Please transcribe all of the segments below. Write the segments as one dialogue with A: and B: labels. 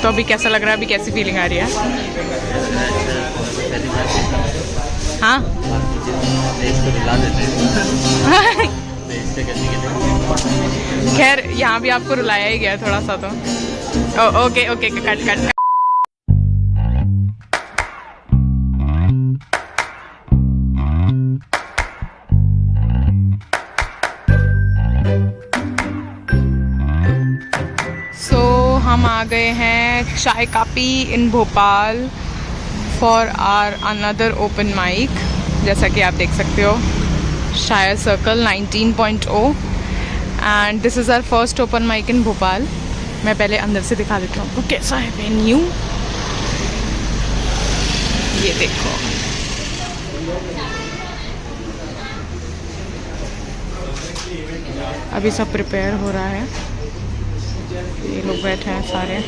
A: तो अभी कैसा लग रहा है, अभी कैसी फीलिंग आ रही है? हाँ खैर यहाँ भी आपको रुलाया ही गया थोड़ा सा तो। Okay okay cut cut. हम आ गए हैं Chai Kapi in Bhopal for our another open mic. जैसा कि आप देख सकते हो, Shayar circle 19.0 and this is our first open mic in Bhopal. मैं पहले अंदर से दिखा देती हूँ आपको कैसा है वेन्यू। ये देखो, अभी सब प्रिपेयर हो रहा है, ये लोग बैठे हैं सारे।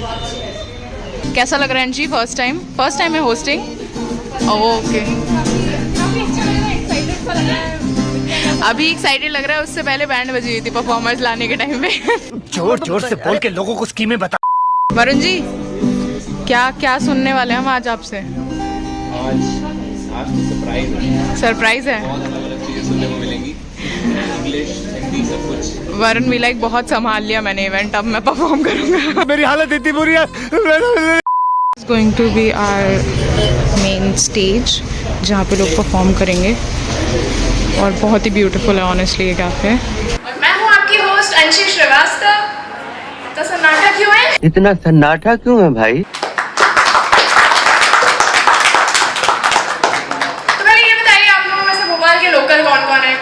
A: कैसा लग रहा है जी? फर्स्ट टाइम है होस्टिंग? ओके, अभी एक्साइटेड लग रहा है, उससे पहले बैंड बजी हुई थी परफॉर्मेंस लाने के टाइम पे।
B: जोर जोर से बोल के लोगों को स्कीमें बता।
A: वरुण जी, क्या क्या सुनने वाले हैं हम आज आपसे?
C: आज तो
A: सरप्राइज है।
C: बहुत अलग चीजें सुनने को मिलेंगी, इंग्लिश हिंदी सब कुछ।
A: वरुण भी लाइक बहुत संभाल लिया मैंने इवेंट, अब मैं परफॉर्म करूंगा।
B: मेरी हालत इतनी बुरी है।
A: It's going to be our main stage जहाँ पे लोग परफॉर्म करेंगे और बहुत ही ब्यूटीफुल है ऑनेस्टली ये कैफे। मैं हूँ आपकी होस्ट अंशी श्रीवास्तव। तो सन्नाटा क्यों है?
D: इतना सन्नाटा क्यों है भाई?
A: तो पहले ये बताइए, आप लोगों में से भोपाल के लोकल कौन कौन है?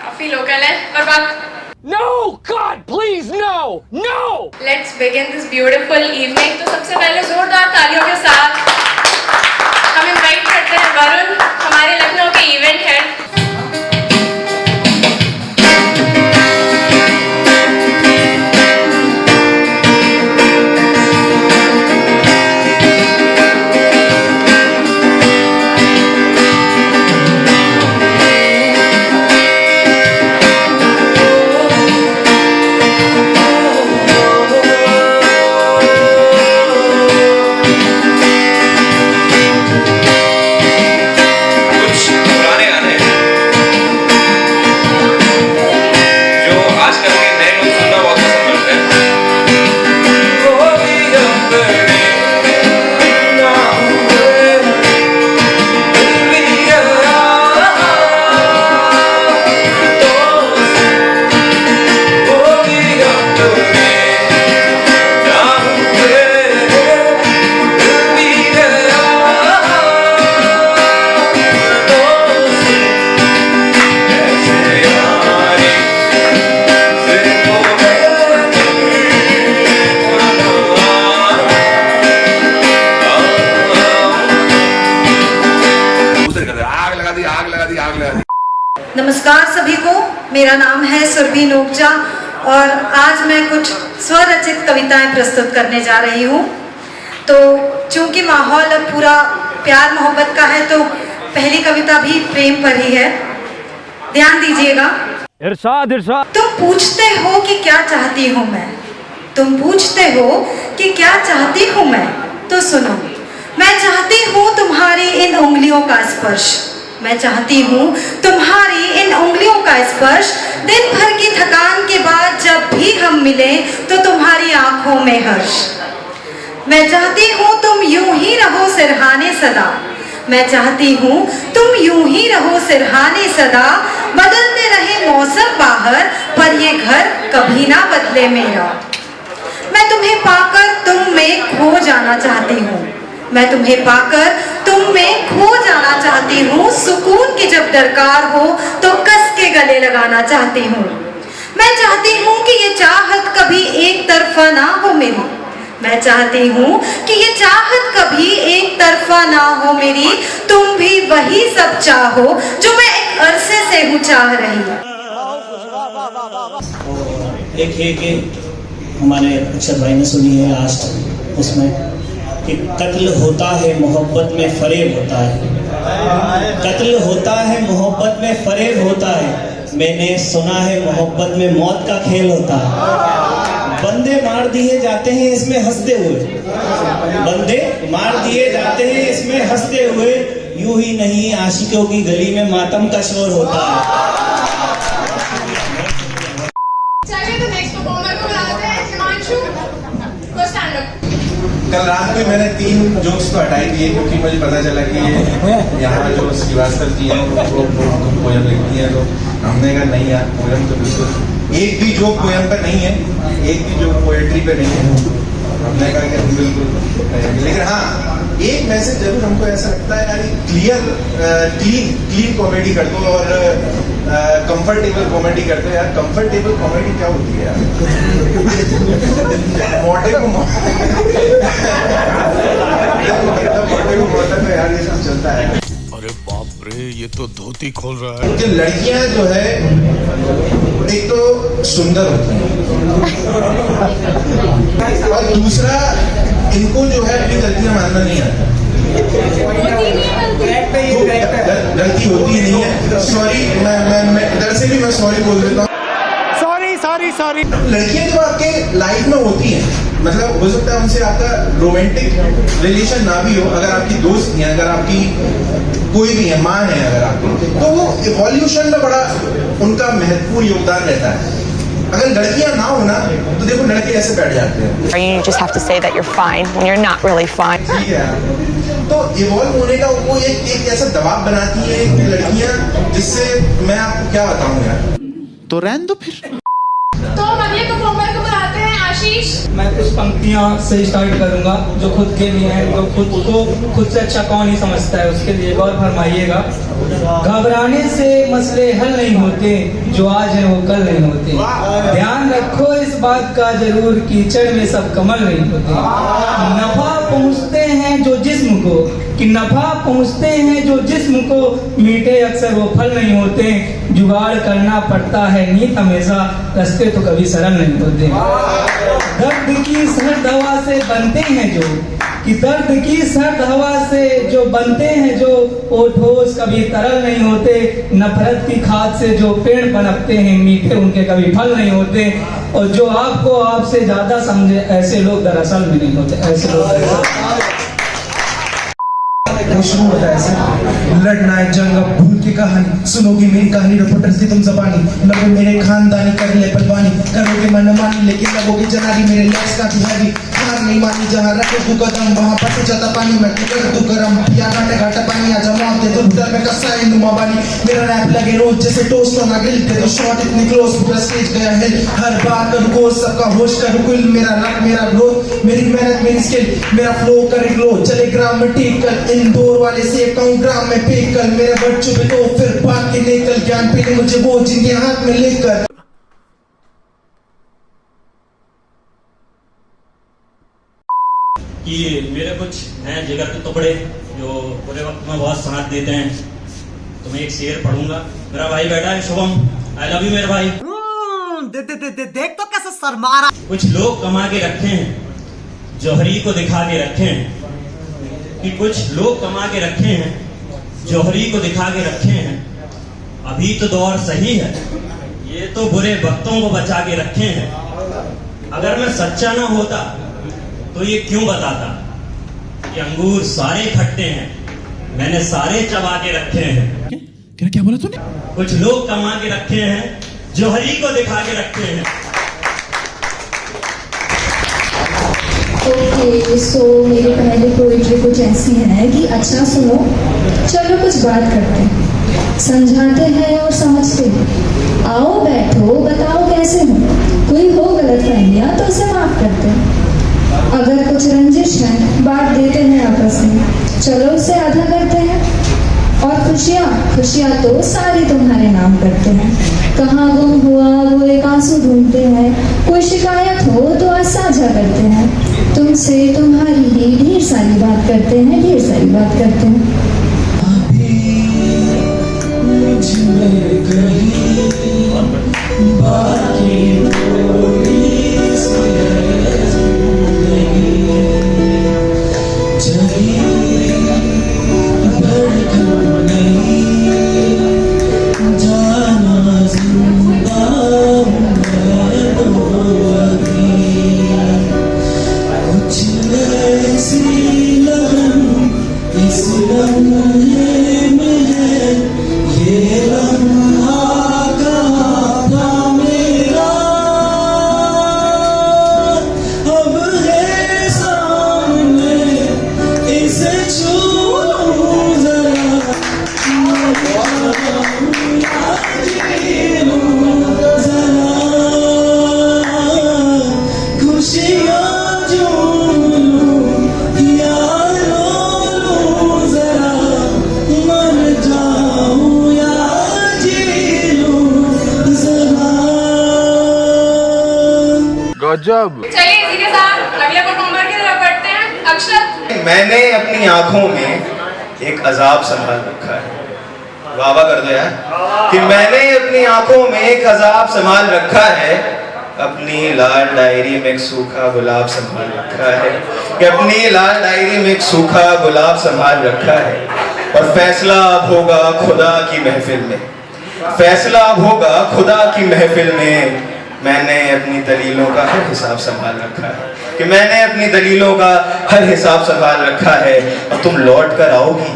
A: काफी लोकल है और बात।
B: No, God, please, no, no.
A: Let's begin this beautiful evening। तो सबसे पहले जोरदार तालियों के साथ हम इनवाइट करते हैं वरुण, हमारे लखनऊ के इवेंट हेड।
E: नमस्कार सभी को, मेरा नाम है सुरभि नोकजा और आज मैं कुछ स्वरचित कविताएं प्रस्तुत करने जा रही हूँ। तो चूंकि माहौल अब पूरा प्यार मोहब्बत का है तो पहली कविता भी प्रेम पर ही है, ध्यान दीजिएगा।
B: इरशाद इरशाद।
E: तुम पूछते हो कि क्या चाहती हूँ मैं, तुम पूछते हो कि क्या चाहती हूँ मैं, तो सुनो, मैं चाहती हूँ तुम्हारी इन उंगलियों का स्पर्श, मैं चाहती हूँ तुम्हारी इन उंगलियों का स्पर्श। दिन भर की थकान के बाद जब भी हम मिले तो तुम्हारी आंखों में हर्ष। मैं चाहती हूँ तुम यूं ही रहो सिरहाने सदा, मैं चाहती हूँ तुम यूं ही रहो सिरहाने सदा। बदलते रहे मौसम बाहर पर ये घर कभी ना बदले मेरा। मैं तुम्हें पाकर तुम में खो जाना चाहती हूँ, मैं तुम्हें पाकर तुम में खो जाना चाहती हूँ। सुकून की जब दरकार हो तो कस के गले लगाना चाहती हूँ। मैं चाहती हूँ कि ये चाहत कभी एक तरफा ना हो मेरी, मैं चाहती हूँ कि ये चाहत कभी एक तरफा ना हो मेरी। तुम भी वही सब चाहो जो मैं एक अरसे से हूँ चाह रही।
F: एक है कि हमारे अक्षर भाई ने सुनी है लास्ट उसमें कि कत्ल होता है मोहब्बत में फरेब होता है, कत्ल होता है मोहब्बत में फरेब होता है। मैंने सुना है मोहब्बत में मौत का खेल होता है। बंदे मार दिए जाते हैं इसमें हंसते हुए, बंदे मार दिए जाते हैं इसमें हंसते हुए, यूं ही नहीं आशिकों की गली में मातम का शोर होता है।
A: चलिए तो नेक्स्ट परफॉर्मर को बुलाते हैं, हिमांशु को स्टैंड अप।
G: कल रात में मैंने 3 जोक्स तो हटाई दिए क्योंकि मुझे पता चला कि ये यहाँ जो श्रीवास्तव जी हैं वो पोयम लिखती हैं, तो हमने कहा नहीं यार पोयम तो बिल्कुल एक भी जोक पोयम पर नहीं है, एक भी जोक पोएट्री पे नहीं है। हमने कहा कि हम बिल्कुल, लेकिन हाँ एक मैसेज जरूर हमको ऐसा लगता है यार क्लीन कॉमेडी कर दो और कंफर्टेबल कॉमेडी करते हो यार। कंफर्टेबल कॉमेडी क्या होती है यार? मोटे को मोटा तो यार ये सब चलता है।
H: अरे बाप रे, ये तो धोती खोल रहा है।
G: कि लड़कियां जो है एक तो सुंदर होती हैं और दूसरा इनको जो है अपनी गलतियां मानना नहीं आता। गलती होती नहीं है। सॉरी, मैं इधर से भी मैं सॉरी बोल देता हूँ। सॉरी। लड़कियां जब आपके लाइफ में होती हैं, मतलब हो सकता है उनसे आपका रोमांटिक रिलेशन ना भी हो, अगर आपकी दोस्त है, अगर आपकी कोई भी है, माँ है अगर आपकी, तो वो इवोल्यूशन में बड़ा उनका महत्वपूर्ण योगदान रहता है। अगर लड़कियां ना हो ना तो देखो लड़के ऐसे बैठ जाते हैं।
I: You just have to say that you're fine when you're not really fine.
G: ठीक है, तो इवॉल्व होने का वो एक ऐसा दबाव बनाती है कि लड़कियां, जिससे मैं आपको क्या बताऊं यार।
H: तो रहने दो फिर।
A: तो अगले परफॉर्मर को बुलाते हैं, आशीष।
J: मैं कुछ पंक्तियां से स्टार्ट करूंगा जो खुद के लिए हैं, जो खुद को खुद से अच्छा कौन ही समझता है, उसके लिए गौर फरमाइएगा। घबराने से मसले हल नहीं होते, जो आज है वो कल नहीं होते। ध्यान रखो इस बात का जरूर, कीचड़ में सब कमल नहीं होते। नफा पहुंचते हैं जो जिस्म को, कि नफा पहुंचते हैं जो जिस्म को, मीठे अक्सर वो फल नहीं होते। जुगाड़ करना पड़ता है नीत हमेशा, रास्ते तो कभी सरल नहीं होते। दर्द की सर्द हवा से बनते हैं जो, कि दर्द की सर्द हवा से जो बनते हैं जो, वो ठोस कभी तरल नहीं होते। नफरत की खाद से जो पेड़ पनपते हैं, मीठे उनके कभी फल नहीं होते। और जो आपको आपसे ज्यादा समझे, ऐसे लोग दरअसल में नहीं होते। ऐसे लोग
K: शुरू होता है ऐसे, लड़ना है जंग अब भूल की कहानी, सुनोगी मेरी कहानी रिपोर्टर से तुम जबानी, लगो मेरे खानदानी कर ले परवानी, करोगे मनमानी लेकिन लगोगे जनारी, मेरे लेग्स का भी हैवी, हार नहीं मानी जहाँ रखे तू कदम वहाँ पर से जाता पानी, मैं कर तू गरम पिया घाटे घाटा पानी, आ जमा दे तो उधर में कसा है नुमा बानी, मेरा रैप लगे रोज जैसे टोस्ट होना ग्रिल थे तो शॉट इतनी क्लोज पूरा स्टेज गया है, हर बार कर कोर्स सबका होश कर कुल, मेरा रैप मेरा ग्रोथ, मेरी मेहनत मेरी स्किल, मेरा फ्लो करे ग्लो, चले ग्राम में टेक कर, इंदौर वाले से कहूँ ग्राम में पे कर, मेरे बच्चों पे तो फिर बात के निकल, ज्ञान पीने मुझे वो जिंदगी हाथ में लेकर।
F: कि मेरे कुछ हैं जिगर के टुकड़े जो बुरे वक्त में बहुत साथ देते हैं, तो मैं एक शेर पढ़ूंगा। मेरा भाई बैठा है शुभम, आई लव यू मेरे भाई।
K: देख तो कैसे सर मारा।
F: कुछ लोग कमा के रखे हैं, जौहरी को दिखा के रखे हैं, कि कुछ लोग कमा के रखे हैं, जौहरी को दिखा के रखे हैं। अभी तो दौर सही है, ये तो बुरे वक्तों को बचा के रखे हैं। अगर मैं सच्चा ना होता तो ये क्यों बताता कि अंगूर सारे खट्टे हैं, मैंने सारे चबा के रखे हैं।
K: क्या बोला तूने?
F: कुछ लोग कमा के रखे हैं, जौहरी को दिखा के रखे हैं।
E: ओके, सो मेरी पहली पोइट्री कुछ ऐसी है कि अच्छा सुनो, चलो कुछ बात करते हैं, समझाते हैं और समझते हैं। आओ बैठो, बताओ कैसे हो, कोई हो गलतफहमियां तो उसे माफ करते हैं। अगर कुछ रंजिश है बांट देते हैं आपस में, चलो उसे आधा करते हैं। और खुशियाँ तो सारी तुम्हारे नाम करते हैं। कहाँ गुम हुआ वो एक आंसू ढूंढते हैं, कोई शिकायत हो तो आज साझा करते हैं। तुमसे तुम्हारी ही ढेर सारी बात करते हैं, ढेर सारी बात करते हैं।
J: ऐसी लगन इस लम्हे में है, ये लम्हा कहाँ था मेरा, अब है सामने इसे छू लूं जरा, खुशियाँ झूम लूं या रो लूं जरा, मर जाऊं या जी लूं जरा।
H: गजब।
A: चलिए इसी के साथ अगले परफॉर्मर की तरफ बढ़ते हैं। अक्षत।
G: मैंने अपनी आंखों में एक अजाब संभाल रखा है, वाह कर दो यार, कि मैंने अपनी आंखों में एक अजाब संभाल रखा है, अपनी लाल डायरी में एक सूखा गुलाब संभाल रखा है, कि अपनी लाल डायरी में एक सूखा गुलाब संभाल रखा है। और फैसला अब होगा खुदा की महफिल में, फैसला अब होगा खुदा की महफिल में। मैंने अपनी दलीलों का हर हिसाब संभाल रखा है, कि मैंने अपनी दलीलों का हर हिसाब संभाल रखा है। और तुम लौट कर आओगी,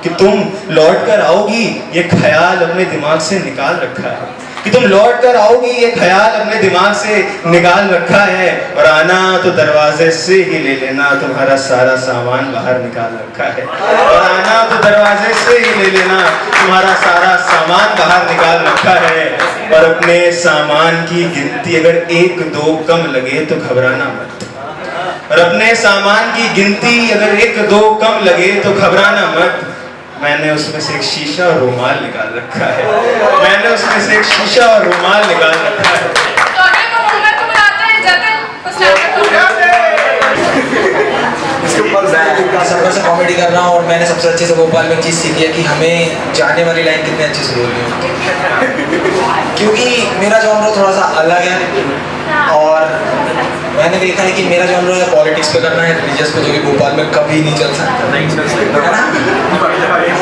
G: कि तुम लौट कर आओगी, ये ख्याल अपने दिमाग से निकाल रखा है, कि तुम लौट कर आओगी, ये ख्याल अपने दिमाग से निकाल रखा है। और आना तो दरवाजे से ही ले लेना, तुम्हारा सारा सामान बाहर निकाल रखा है। और आना तो दरवाजे से ही ले लेना, तुम्हारा सारा सामान बाहर निकाल रखा है। और अपने सामान की गिनती अगर 1-2 कम लगे तो घबराना मत, और अपने सामान की गिनती अगर 1-2 कम लगे तो घबराना मत। मैंने उसमें से एक शीशा और रुमाल निकाल रखा है, मैंने उसमें से एक शीशा और रुमाल निकाल रखा है।
A: तो अगले परफॉर्मर को बुलाते हैं जतिन।
J: मैं सबसे से कॉमेडी कर रहा हूँ और मैंने सबसे अच्छे से भोपाल में एक चीज़ सीखी है कि हमें जाने वाली लाइन कितने अच्छे से बोलनी है, क्योंकि मेरा जॉनर थोड़ा सा अलग है। और मैंने देखा है कि मेरा जॉनर है पॉलिटिक्स पे करना है, रिलीजियस पे, जो कि भोपाल में कभी नहीं चल सकता, है ना।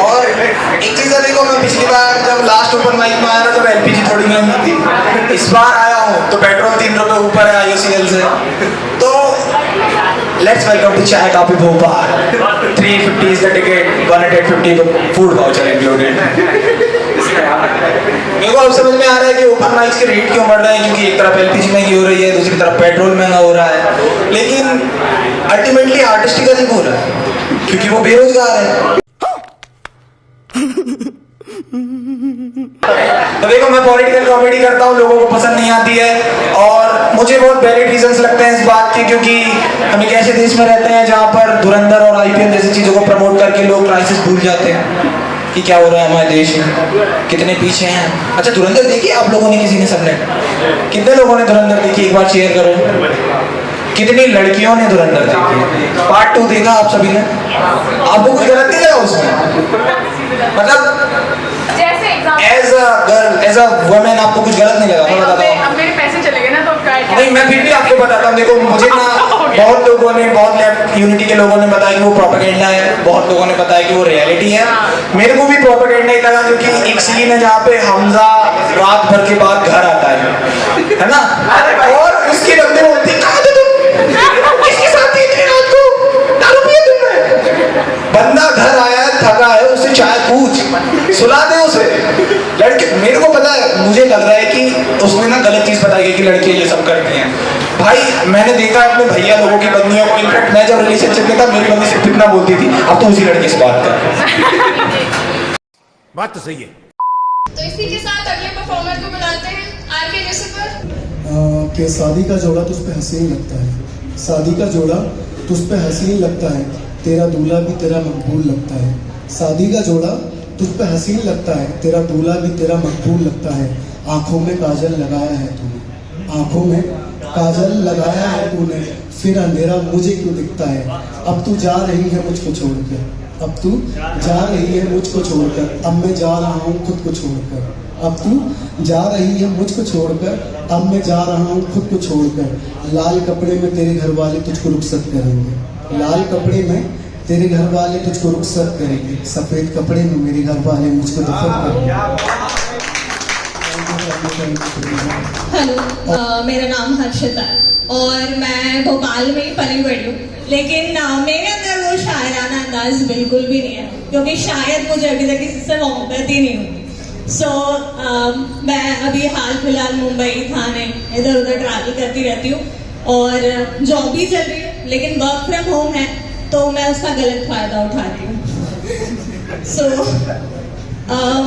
J: और एक चीज़ है, देखो मैं पिछली बार जब लास्ट ओपन माइक में आया था तब LPG थोड़ी महंगी थी, इस बार आया हूँ तो पेट्रोल 3 रुपये ऊपर है IOCL से। तो लेट्स वेलकम टू चाय coffee Bhopal. 350 is the ticket, 150 food voucher included. मेरे को अब समझ में आ रहा है कि ओपन माइक्स के रेट क्यों बढ़ रहे हैं, क्योंकि एक तरफ LPG महंगी हो रही है, दूसरी तरफ पेट्रोल महंगा हो रहा है, लेकिन अल्टीमेटली आर्टिस्ट ही का नहीं हो रहा है, क्योंकि वो बेरोजगार है। तो देखो मैं पॉलिटिकल कॉमेडी करता हूँ, लोगों को पसंद नहीं आती है, और मुझे बहुत वैलिड रीजंस लगते हैं इस बात के, क्योंकि हम एक ऐसे देश में रहते हैं जहाँ पर धुरंधर और IPL जैसी चीज़ों को प्रमोट करके लोग क्राइसिस भूल जाते हैं कि क्या हो रहा है हमारे देश में, कितने पीछे हैं। अच्छा धुरंधर देखिए आप लोगों ने, किसी ने, सबने, कितने लोगों ने धुरंधर देखी, एक बार शेयर करो। कितनी लड़कियों ने धुरंधर देखी? पार्ट 2 देखा आप सभी ने? आपको कुछ गलत नहीं लगा उसमें? मतलब as a girl, as a women आपको कुछ गलत नहीं लगा? मैं बताता हूँ।
A: अब मेरे पैसे चले गए ना, तो
J: नहीं, मैं फिर भी आपको बताता हूँ। देखो मुझे ना बहुत लोगों ने, बहुत लेफ्ट यूनिटी के लोगों ने बताया कि वो प्रोपेगेंडा है, बहुत लोगों ने बताया कि वो रियलिटी है। मेरे को भी प्रोपेगेंडा ही लगा, क्योंकि एक सीन है जहाँ पे हमजा रात भर के बाद घर आता है ना, और उसकी बंदे बोलती कहाँ थे तुम, किसके साथ थी इतनी रात को, दारू पिए तुमने? बंदा घर आया है, थका है, उससे चाय पूछ, सुला दे उसे। लड़के, मेरे को पता है, मुझे लग रहा है कि उसने ना गलत चीज बताई है कि लड़कियां ये सब करती हैं। भाई मैंने देखा अपने भैया लोगों की बंदियों को, इनफैक्ट मैं जब रिलेशनशिप में था मेरी बंदी सिर्फ इतना बोलती थी, अब तो उसी लड़के से बात कर।
B: बात तो सही है।
A: तो इसी के साथ अगले परफॉर्मर को बुलाते हैं RK ल्यूसिफर।
K: कि शादी का जोड़ा तुझ पे हसीन लगता है, शादी का जोड़ा तुझ पे हसीन लगता है, तेरा दूल्हा भी तेरा मकबूल लगता है। शादी का जोड़ा तुझ पे हसीन लगता है, तेरा दूल्हा भी तेरा मकबूल लगता है। आंखों में काजल लगाया है तूने, आंखों में काजल लगाया है तूने, फिर अंधेरा मुझे क्यों दिखता है। अब तू जा रही है मुझको छोड़कर, अब तू जा रही है मुझको छोड़कर, अब मैं जा रहा हूँ खुद को छोड़कर। अब तू जा रही है मुझको छोड़कर, अब मैं जा रहा हूँ खुद को छोड़कर। लाल कपड़े में तेरे घर वाले तुझको रुखसत करेंगे, लाल कपड़े में तेरे घर वाले तुझको रुखसत करेंगे, सफ़ेद कपड़े में मेरे घर वाले मुझको दफन करेंगे।
E: हेलो, मेरा नाम हर्षिता है और मैं भोपाल में ही पली बड़ी हूँ, लेकिन मेरे अंदर वो शायराना अंदाज बिल्कुल भी नहीं है, क्योंकि शायद मुझे अभी तक किसी से मोहब्बत ही नहीं हुई। मैं अभी हाल फिलहाल मुंबई, थाने, इधर उधर ट्रैवल करती रहती हूँ और जॉब भी चल रही है, लेकिन वर्क फ्रॉम होम है तो मैं उसका गलत फायदा उठाती हूँ।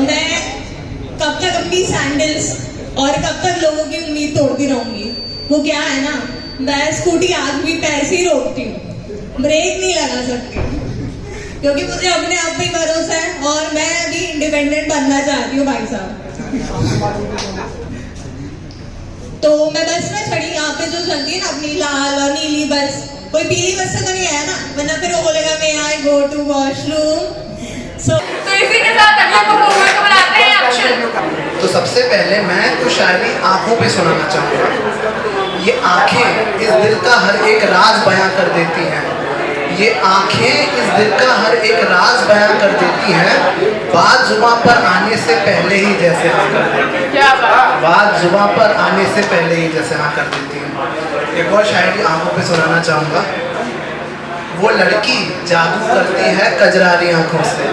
E: मैं कब तक अपनी सैंडल्स और कब तक लोगों की उम्मीद तोड़ती रहूंगी? वो क्या है ना, मैं स्कूटी आज भी पैर से ही रोकती हूँ, ब्रेक नहीं लगा सकती, क्योंकि मुझे अपने आप पे भरोसा है और मैं अभी इंडिपेंडेंट बनना चाहती हूँ भाई साहब। तो मैं बस में चढ़ी, यहाँ पे जो चलती है ना अपनी लाल और नीली बस, कोई पीली बस से तो नहीं आया ना, वरना फिर वो बोलेगा मे आई गो टू वॉशरूम। तो इसी के साथ अगले परफॉर्मर को बुलाते हैं एक्शन।
K: तो सबसे पहले मैं तो शायरी आंखों पे सुनाना चाहूँगा। ये आंखें इस दिल का हर एक राज बयां कर देती हैं, ये आंखें इस दिल का हर एक राज बयां कर देती हैं, बात जुबां पर आने से पहले ही जैसे हाँ कर देती हैं, बात जुबां पर आने से पहले ही जैसे हाँ कर देती हैं। एक और शायरी आंखों पे सुनाना चाहूँगा। वो लड़की जादू करती है कजरारी आंखों से,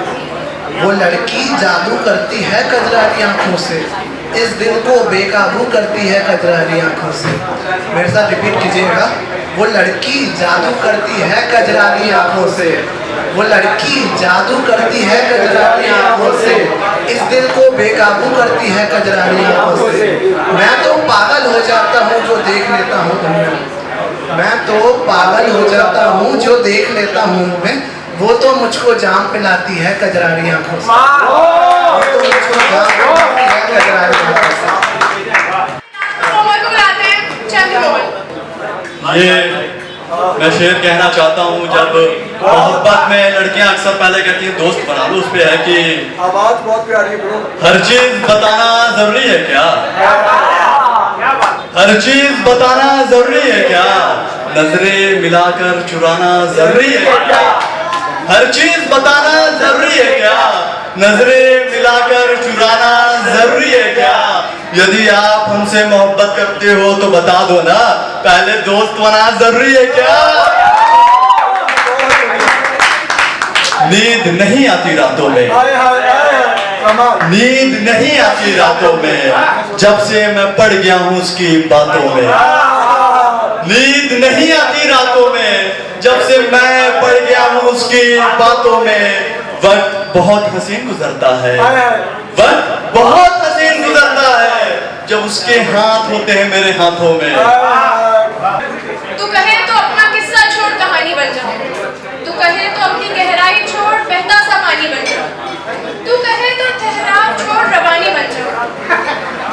K: वो लड़की जादू करती है कजरारी आंखों से, इस दिल को बेकाबू करती है कजरारी आंखों से। मेरे साथ रिपीट कीजिएगा। वो लड़की जादू करती है कजरारी आंखों से, वो लड़की जादू करती है कजरारी आंखों से, इस दिल को बेकाबू करती है कजरारी आंखों से। मैं तो पागल हो जाता हूँ जो देख लेता हूँ उनमें, मैं तो पागल हो जाता हूँ जो देख लेता हूँ उनमें, वो तो मुझको जाम पिलाती है कजरारी आंखों से, वो तो मुझको जाम पिलाती है कजरारी आंखों से।
C: ये मैं शेर कहना चाहता हूँ, जब मोहब्बत में लड़कियां अक्सर पहले कहती हैं दोस्त बना लो, उस पे है कि
K: आवाज बहुत प्यारी है ब्रो।
C: हर चीज बताना जरूरी है क्या, हर चीज बताना जरूरी है क्या, नजरें मिलाकर चुराना जरूरी है क्या, हर चीज बताना जरूरी है क्या, नजरें मिलाकर चुराना जरूरी है क्या। यदि आप हमसे मोहब्बत करते हो तो बता दो ना, पहले दोस्त बनना जरूरी है क्या। नींद नहीं आती रातों में, नींद नहीं आती रातों में, जब से मैं पड़ गया हूँ उसकी बातों में, नींद नहीं आती रातों में, जब से मैं पड़ गया हूँ उसकी बातों में। वक्त बहुत हसीन गुजरता है, वक्त बहुत हसीन गुजरता है, जब उसके हाथ होते हैं मेरे हाथों में।
E: तू कहे तो अपना किस्सा छोड़ कहानी बन जाओ, तू कहे तो अपनी गहराई छोड़ बहता सा पानी बन जाओ, तू कहे तो ठहराव छोड़ रवानी बन जाओ,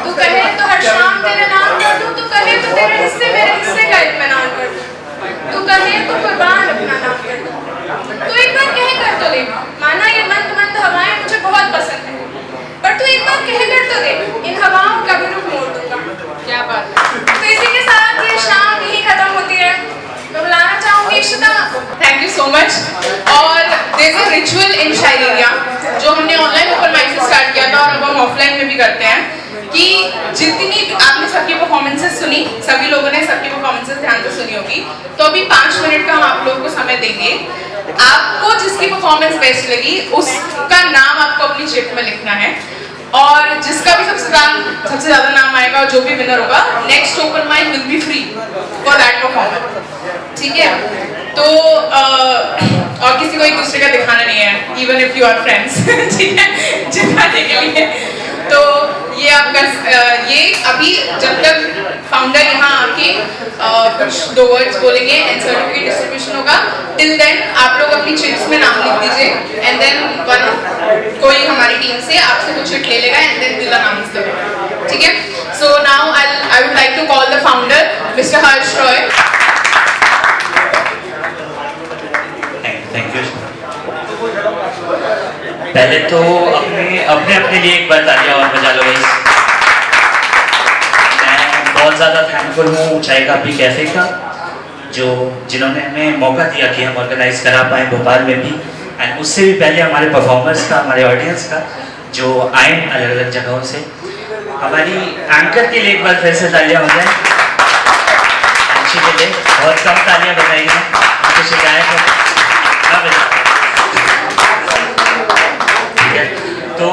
E: तू कहे तो हर शाम तेरा नाम कर दूं, तू कहे तो तेरे हिस्से मेरे हिस्से का इत्मीनान कर दूं, तू कहे तो कुर्बान अपना नाम कर दूं। तू एक बार कह कर तो दे, माना ये मंद मंद हवाएं मुझे बहुत पसंद है, पर तू एक बार कह कर तो दे, इन हवाओं का भी रुख मोड़ दूंगा। क्या बात है। तो इसी के साथ ये शाम यही खत्म होती है। मैं बुलाना चाहूंगी Ishita. Thank you so much. और देयर इज अ रिचुअल इन शायरिया जो हमने ऑनलाइन ओपन माइक से स्टार्ट किया था और अब हम ऑफलाइन में भी करते हैं, कि जितनी आपने सबकी परफॉर्मेंसेस सुनी, सभी लोगों ने सबकी परफॉर्मेंसेस ध्यान से सुनी होगी, तो अभी 5 मिनट का हम आप लोगों को समय देंगे। आपको जिसकी परफॉर्मेंस बेस्ट लगी उसका नाम आपको अपनी चिट में लिखना है, और जिसका भी सबसे ज्यादा नाम आएगा और जो भी विनर होगा, next open mic will be free for that performer. ठीक है, तो और किसी को एक दूसरे का दिखाना नहीं है, even if you are friends. ठीक है, दिखाने के लिए। तो ये आपका ये अभी जब तक फाउंडर यहाँ आके कुछ 2 वर्ड्स बोलेंगे एंड सर्टिफिकेट डिस्ट्रीब्यूशन होगा, टिल देन आप लोग अपनी चिट्स में नाम लिख दीजिए एंड देन कोई हमारी टीम से आपसे कुछ चिट ले लेगा and then will announce the winner. ठीक है, so now I would like to call the founder mister Harsh Roy.
F: Thank you. पहले तो अपने लिए एक बार तालियां और बजा लो गाइस। मैं बहुत ज़्यादा थैंकफुल हूँ चाय कापी कैफ़े का, जिन्होंने हमें मौका दिया कि हम ऑर्गेनाइज करा पाएँ भोपाल में भी, एंड उससे भी पहले हमारे परफॉर्मर्स का, हमारे ऑडियंस का जो आए अलग अलग जगहों से। हमारी एंकर के लिए एक बार फिर से तालियां हो जाए। ओके, बहुत कम तालियां बजाई हैं, तो शिकायत है। हाँ भैया। ठीक है, तो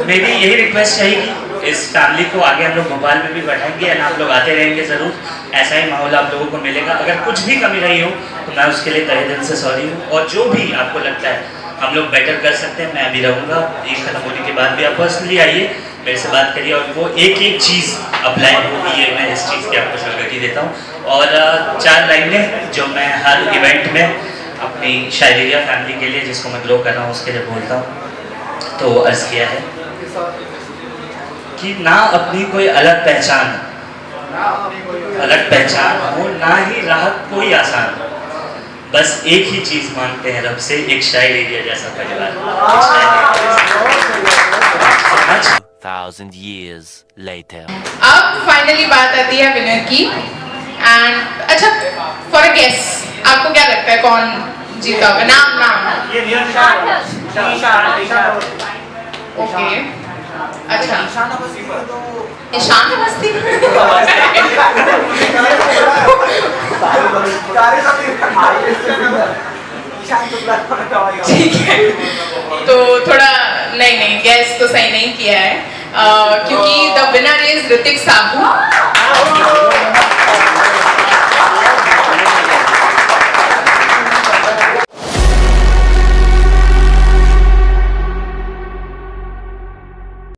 F: मेरी यही रिक्वेस्ट रहेगी, इस फैमिली को आगे हम लोग भोपाल में भी बढ़ाएंगे एंड आप लोग आते रहेंगे ज़रूर, ऐसा ही माहौल आप लोगों को मिलेगा। अगर कुछ भी कमी रही हो तो मैं उसके लिए तहे दिल से सॉरी हूँ, और जो भी आपको लगता है हम लोग बेटर कर सकते हैं, मैं अभी रहूँगा। ये ख़त्म होने के बाद भी आप पर्सनली आइए, मेरे से बात करिए, और वो एक एक चीज़ अप्लाई होगी, ये मैं इस चीज़ की आपको श्योरिटी देता हूँ। और 4 लाइनें जो मैं हर इवेंट में अपनी शायरिया फैमिली के लिए, जिसको मैं ग्रो कर रहा हूँ, उसके लिए बोलता हूँ। तो अर्ज़ किया है कि ना अपनी कोई अलग पहचान हो, ना ही राहत कोई आसान, बस एक ही चीज़ मांगते हैं रब से, एक शायर एरिया जैसा परिवार।
D: 1000 years later.
A: अब फाइनली बात आती है विनर की। एंड अच्छा, फॉर अ गेस, आपको क्या लगता है कौन जीता होगा? नाम ओके, अच्छा, ईशान अवस्थी। ठीक है, तो थोड़ा नहीं गैस तो सही नहीं किया है, क्योंकि the winner is Hrithik Sabu.